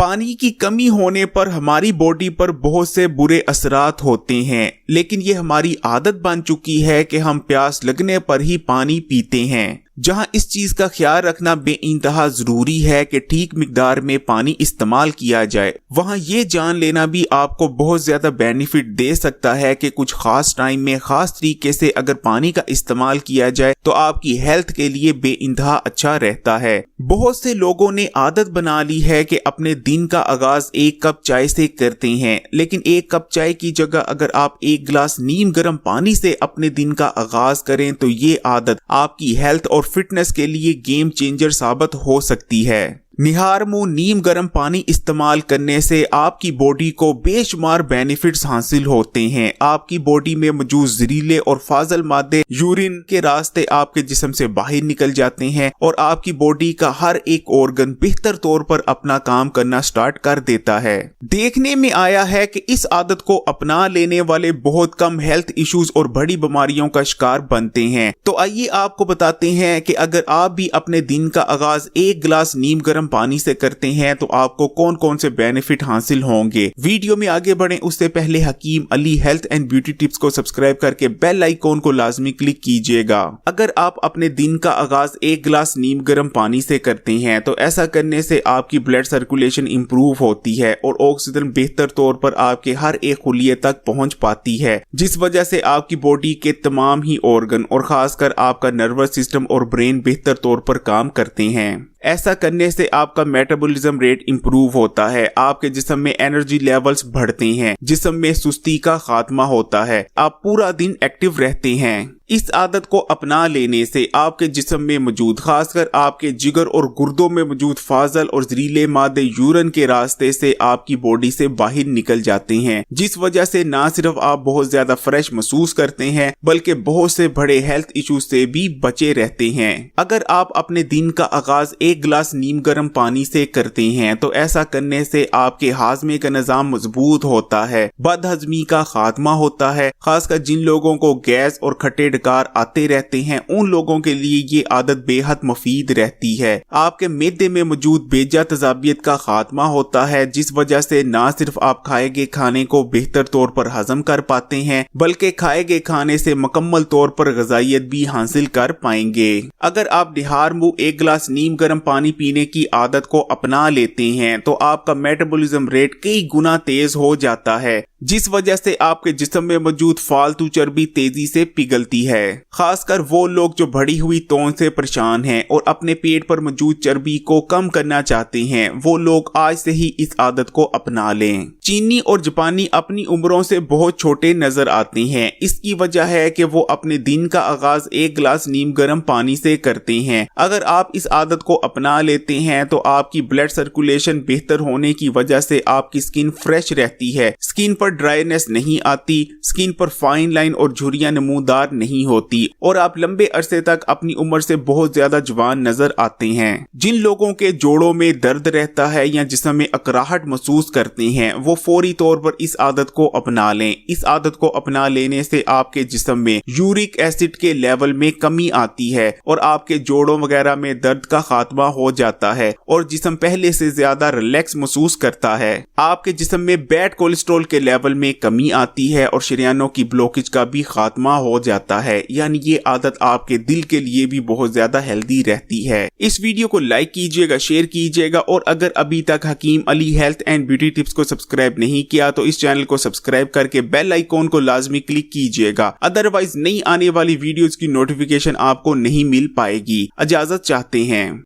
पानी की कमी होने पर हमारी बॉडी पर बहुत से बुरे असरात होते हैं, लेकिन ये हमारी आदत बन चुकी है कि हम प्यास लगने पर ही पानी पीते हैं। जहां इस चीज का ख्याल रखना बेइंतहा जरूरी है कि ठीक मिकदार में पानी इस्तेमाल किया जाए, वहां ये जान लेना भी आपको बहुत ज्यादा बेनिफिट दे सकता है कि कुछ खास टाइम में खास तरीके से अगर पानी का इस्तेमाल किया जाए तो आपकी हेल्थ के लिए बेइंतहा अच्छा रहता है। बहुत से लोगों ने आदत बना ली है कि अपने दिन का आगाज एक कप चाय से करते हैं, लेकिन एक कप चाय की जगह अगर आप एक गिलास नीम गर्म पानी से अपने दिन का आगाज करें तो ये आदत आपकी हेल्थ और फिटनेस के लिए गेम चेंजर साबित हो सकती है। निहार मुंह नीम गर्म पानी इस्तेमाल करने से आपकी बॉडी को बेशुमार बेनिफिट्स हासिल होते हैं। आपकी बॉडी में मौजूद जहरीले और फाजल मादे यूरिन के रास्ते आपके जिस्म से बाहर निकल जाते हैं और आपकी बॉडी का हर एक ऑर्गन बेहतर तौर पर अपना काम करना स्टार्ट कर देता है। देखने में आया है कि इस आदत को अपना लेने वाले बहुत कम हेल्थ इश्यूज और बड़ी बीमारियों का शिकार बनते हैं। तो आइए आपको बताते हैं कि अगर आप भी अपने दिन का आगाज एक गिलास नीम गर्म पानी से करते हैं तो आपको कौन कौन से बेनिफिट हासिल होंगे। वीडियो में आगे बढ़ें उससे पहले Hakim Ali health and beauty tips को सब्सक्राइब करके बेल आइकॉन को लाजमी क्लिक कीजिएगा। अगर आप अपने दिन का आगाज एक गिलास नीम गर्म पानी से करते हैं तो ऐसा करने से आपकी ब्लड सर्कुलेशन इंप्रूव होती है और ऑक्सीजन बेहतर तौर पर आपके हर एक खुलिये तक पहुंच पाती है, जिस वजह से आपकी बॉडी के तमाम ही ऑर्गन और खासकर आपका नर्वस सिस्टम और ब्रेन बेहतर तौर पर काम करते हैं। ऐसा करने से आपका मेटाबॉलिज्म रेट इंप्रूव होता है, आपके जिस्म में एनर्जी लेवल्स बढ़ते हैं, जिस्म में सुस्ती का खात्मा होता है, आप पूरा दिन एक्टिव रहते हैं। इस आदत को अपना लेने से आपके जिस्म में मौजूद खासकर आपके जिगर और गुर्दों में मौजूद फाजल और जहरीले मादे यूरिन के रास्ते से आपकी बॉडी से बाहर निकल जाते हैं, जिस वजह से ना सिर्फ आप बहुत ज्यादा फ्रेश महसूस करते हैं बल्कि बहुत से बड़े हेल्थ इश्यूज से भी बचे रहते हैं। अगर आप अपने दिन का आगाज एक गिलास नीम गर्म पानी से करते हैं तो ऐसा करने से आपके हाजमे का निजाम मजबूत होता है, बदहजमी का खात्मा होता है। खासकर जिन लोगों को गैस और खट्टे डकार आते रहते हैं उन लोगों के लिए ये आदत बेहद मुफीद रहती है। आपके मैदे में मौजूद बेजा तजाबियत का खात्मा होता है, जिस वजह से ना सिर्फ आप खाए गए खाने को बेहतर तौर पर हजम कर पाते हैं बल्कि खाए गए खाने से मुकम्मल तौर पर ग़िज़ाइयत भी हासिल कर पाएंगे। अगर आप निहार मुंह एक गिलास नीम गर्म पानी पीने की आदत को अपना लेते हैं तो आपका मेटाबॉलिज्म रेट कई गुना तेज हो जाता है, जिस वजह से आपके जिस्म में मौजूद फालतू चर्बी तेजी से पिघलती है। खासकर वो लोग जो बढ़ी हुई तौन से परेशान हैं और अपने पेट पर मौजूद चर्बी को कम करना चाहते हैं, वो लोग आज से ही इस आदत को अपना लें। चीनी और जापानी अपनी उम्रों से बहुत छोटे नजर आते हैं। इसकी वजह है कि वो अपने दिन का आगाज एक गिलास नीम गर्म पानी से करते हैं। अगर आप इस आदत को अपना लेते हैं तो आपकी ब्लड सर्कुलेशन बेहतर होने की वजह से आपकी स्किन फ्रेश रहती है, स्किन पर ड्राइनेस नहीं आती, स्किन पर फाइन लाइन और झुर्रियां नमूदार नहीं होती और आप लंबे अरसे तक अपनी उम्र से बहुत ज्यादा जवान नजर आते हैं। जिन लोगों के जोड़ों में दर्द रहता है या जिस्म में अकराहट महसूस करते हैं वो फौरी तौर पर इस आदत को अपना लें। इस आदत को अपना लेने से आपके जिस्म में यूरिक एसिड के लेवल में कमी आती है और आपके जोड़ों वगैरह में दर्द का खात्मा हो जाता है और जिस्म पहले से ज्यादा रिलैक्स महसूस करता है। आपके जिस्म में बैड कोलेस्ट्रॉल के लेवल में कमी आती है और शरीयानों की ब्लॉकेज का भी खात्मा हो जाता है। यानी ये आदत आपके दिल के लिए भी बहुत ज्यादा हेल्दी रहती है। इस वीडियो को लाइक कीजिएगा, शेयर कीजिएगा और अगर अभी तक Hakim Ali health and beauty tips को सब्सक्राइब नहीं किया तो इस चैनल को सब्सक्राइब करके बेल आइकॉन को लाजमी क्लिक कीजिएगा, अदरवाइज नई आने वाली वीडियोस की नोटिफिकेशन आपको नहीं मिल पाएगी। इजाजत चाहते हैं।